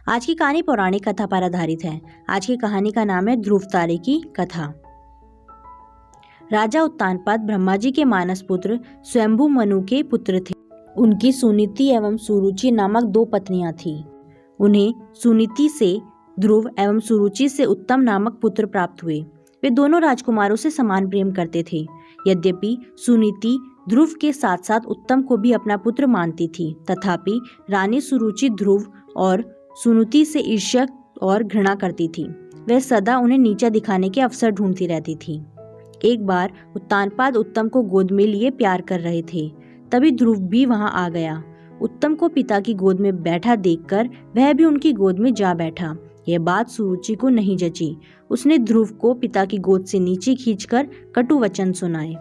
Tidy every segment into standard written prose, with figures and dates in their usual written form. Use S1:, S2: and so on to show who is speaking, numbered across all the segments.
S1: आज की कहानी पौराणिक कथा पर आधारित है। आज की कहानी का नाम है ध्रुव तारे की कथा। राजा उत्तानपाद ब्रह्मा जी के मानस पुत्र स्वयंभू मनु के पुत्र थे। उनकी सुनीति एवं सुरुचि नामक 2 पत्नियां थीं। उन्हें सुनीति से ध्रुव एवं सुरुचि से उत्तम नामक पुत्र प्राप्त हुए। वे दोनों राजकुमारों से समान प्रेम करते थे। यद्यपि सुनीति ध्रुव के साथ साथ उत्तम को भी अपना पुत्र मानती थी, तथापि रानी सुरुचि ध्रुव और सुनीति से ईर्ष्या और घृणा करती थी। वह सदा उन्हें नीचा दिखाने के अवसर ढूंढती रहती थी। एक बार उत्तानपाद उत्तम को गोद में लिए प्यार कर रहे थे, तभी ध्रुव भी वहां आ गया। उत्तम को पिता की गोद में बैठा देखकर वह भी उनकी गोद में जा बैठा। यह बात सुरुचि को नहीं जची। उसने ध्रुव को पिता की गोद से नीचे खींचकर कटु वचन सुनाए।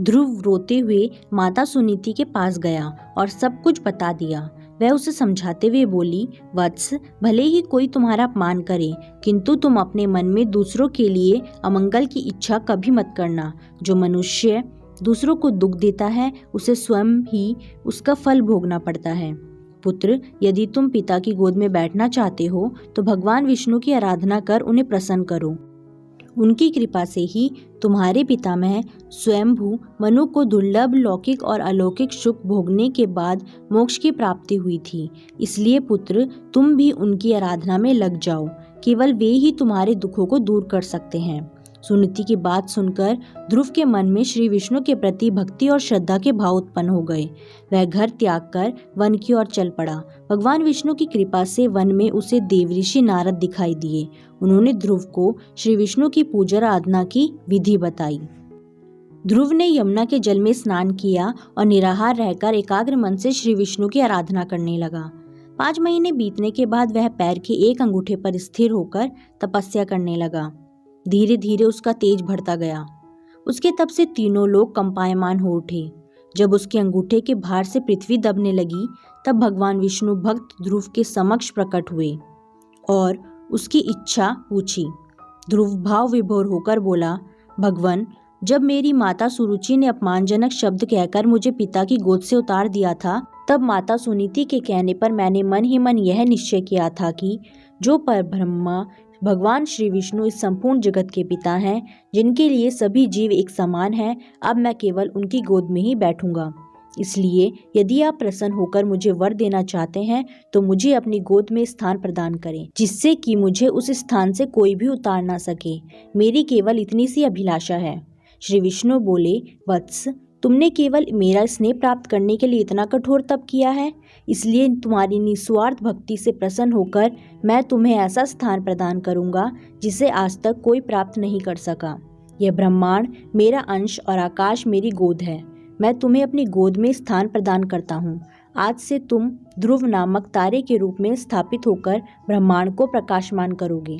S1: ध्रुव रोते हुए माता सुनीति के पास गया और सब कुछ बता दिया। वह उसे समझाते हुए बोली, वत्स, भले ही कोई तुम्हारा अपमान करे, किंतु तुम अपने मन में दूसरों के लिए अमंगल की इच्छा कभी मत करना। जो मनुष्य दूसरों को दुख देता है, उसे स्वयं ही उसका फल भोगना पड़ता है। पुत्र, यदि तुम पिता की गोद में बैठना चाहते हो तो भगवान विष्णु की आराधना कर उन्हें प्रसन्न करो। उनकी कृपा से ही तुम्हारे पितामह स्वयंभू मनु को दुर्लभ लौकिक और अलौकिक सुख भोगने के बाद मोक्ष की प्राप्ति हुई थी। इसलिए पुत्र, तुम भी उनकी आराधना में लग जाओ। केवल वे ही तुम्हारे दुखों को दूर कर सकते हैं। सुनीति की बात सुनकर ध्रुव के मन में श्री विष्णु के प्रति भक्ति और श्रद्धा के भाव उत्पन्न हो गए। वह घर त्याग कर वन की ओर चल पड़ा। भगवान विष्णु की कृपा से वन में उसे देवऋषि नारद दिखाई दिए। उन्होंने ध्रुव को श्री विष्णु की पूजा आराधना की विधि बताई। ध्रुव ने यमुना के जल में स्नान किया और निराहार रहकर एकाग्र मन से श्री विष्णु की आराधना करने लगा। 5 महीने बीतने के बाद वह पैर के एक अंगूठे पर स्थिर होकर तपस्या करने लगा। धीरे धीरे उसका तेज बढ़ता गया। उसके तप से तीनों लोग कंपायमान हो उठे। जब उसके अंगूठे के भार से पृथ्वी दबने लगी, तब भगवान विष्णु भक्त ध्रुव के समक्ष प्रकट हुए और उसकी इच्छा पूछी। ध्रुव भाव विभोर होकर बोला, भगवान, जब मेरी माता सुरुचि ने अपमानजनक शब्द कहकर मुझे पिता की गोद से उतार दिया था, तब माता सुनीति के कहने पर मैंने मन ही मन यह निश्चय किया था कि जो परब्रह्मा भगवान श्री विष्णु इस संपूर्ण जगत के पिता हैं, जिनके लिए सभी जीव एक समान हैं, अब मैं केवल उनकी गोद में ही बैठूंगा। इसलिए यदि आप प्रसन्न होकर मुझे वर देना चाहते हैं तो मुझे अपनी गोद में स्थान प्रदान करें, जिससे कि मुझे उस स्थान से कोई भी उतार ना सके। मेरी केवल इतनी सी अभिलाषा है। श्री विष्णु बोले, वत्स, तुमने केवल मेरा स्नेह प्राप्त करने के लिए इतना कठोर तप किया है, इसलिए तुम्हारी निस्वार्थ भक्ति से प्रसन्न होकर मैं तुम्हें ऐसा स्थान प्रदान करूंगा जिसे आज तक कोई प्राप्त नहीं कर सका। यह ब्रह्मांड मेरा अंश और आकाश मेरी गोद है। मैं तुम्हें अपनी गोद में स्थान प्रदान करता हूँ। आज से तुम ध्रुव नामक तारे के रूप में स्थापित होकर ब्रह्मांड को प्रकाशमान करोगे।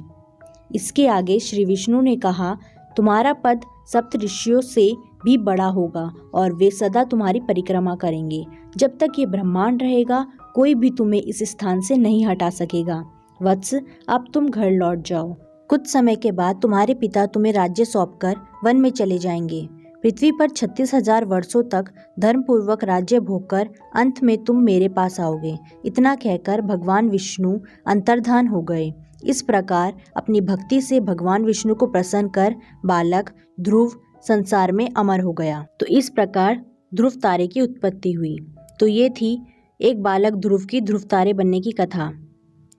S1: इसके आगे श्री विष्णु ने कहा, तुम्हारा पद सप्त ऋषियों से भी बड़ा होगा और वे सदा तुम्हारी परिक्रमा करेंगे। जब तक ये ब्रह्मांड रहेगा, कोई भी तुम्हें इस स्थान से नहीं हटा सकेगा। वत्स, अब तुम घर लौट जाओ। कुछ समय के बाद तुम्हारे पिता तुम्हें राज्य सौंपकर वन में चले जाएंगे। पृथ्वी पर 36,000 वर्षों तक धर्मपूर्वक राज्य भोगकर अंत में तुम मेरे पास आओगे। इतना कहकर भगवान विष्णु अंतर्धान हो गए। इस प्रकार अपनी भक्ति से भगवान विष्णु को प्रसन्न कर बालक ध्रुव संसार में अमर हो गया। तो इस प्रकार ध्रुव तारे की उत्पत्ति हुई। तो ये थी एक बालक ध्रुव की ध्रुव तारे बनने की कथा।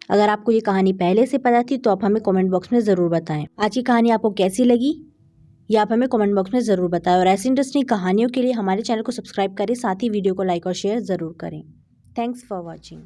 S1: अगर आपको ये कहानी पहले से पता थी तो आप हमें कमेंट बॉक्स में ज़रूर बताएं। आज की कहानी आपको कैसी लगी, ये आप हमें कमेंट बॉक्स में ज़रूर बताएं। और ऐसी इंटरेस्टिंग कहानियों के लिए हमारे चैनल को सब्सक्राइब करें, साथ ही वीडियो को लाइक और शेयर ज़रूर करें। Thanks for watching.